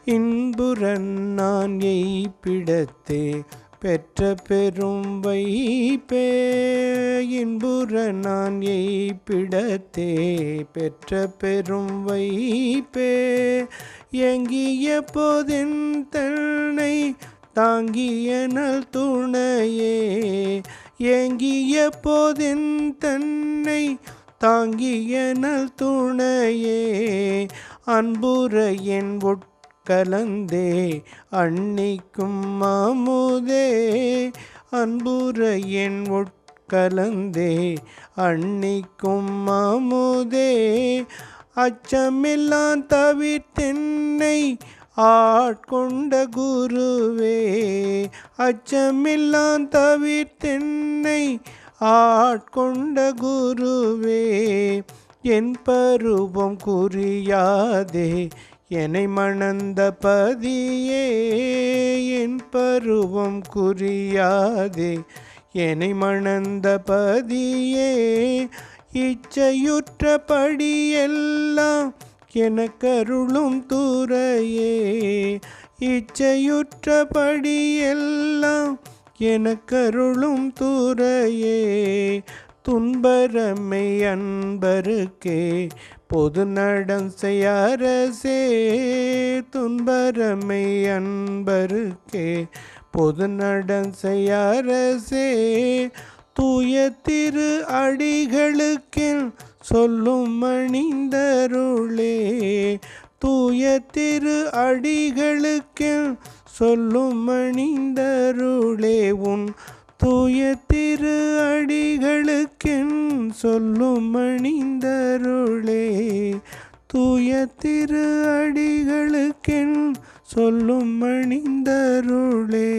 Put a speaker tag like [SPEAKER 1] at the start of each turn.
[SPEAKER 1] இன்புறன் நான் எய்ப்பிடத்தே பெற்ற பெரும் வைப்பே. இன்புற நான் எய்ப்பிடத்தே பெற்ற பெரும் வைப்பே. எங்கிய போதென் தன்னை தாங்கிய நல் துணையே. ஏங்கிய போதென் தன்னை தாங்கிய நல் துணையே. அன்புற என் உட்கலந்தே அன்னிக்கும் அமுதே. அன்புற என் உட்கலந்தே அன்னிக்கும் அமுதே. அச்சமெல்லாம் தவிர்த்தென்னை ஆட்கொண்ட குருவே. அச்சமெல்லாம் தவிர்த்தென்னை ஆட்கொண்ட குருவே. என் பருவம் குறியாதே என்னை மணந்த பதியே. என் பருவம் குறியாதே என்னை மணந்த பதியே. இச்சையுற்றபடியெல்லாம் எனக்கருளும் துறையே. இச்சையுற்றபடியெல்லாம் எனக்கருளும் துறையே. துன்பரமை அன்பருக்கே பொது நடஞ்செய் அரசே. துன்பரமை அன்பருக்கே பொது நடஞ்செய் அரசே. தூய திரு அடிகளுக்கென் சொல்லும் அணிந்தருளே. தூய திரு அடிகளுக்கென் சொல்லும் அணிந்தருளே. உன் தூய திரு அடிகளுக்கென் சொல்லும் அணிந்தருளே. தூய திரு அடிகளுக்கென் சொல்லும் அணிந்தருளே.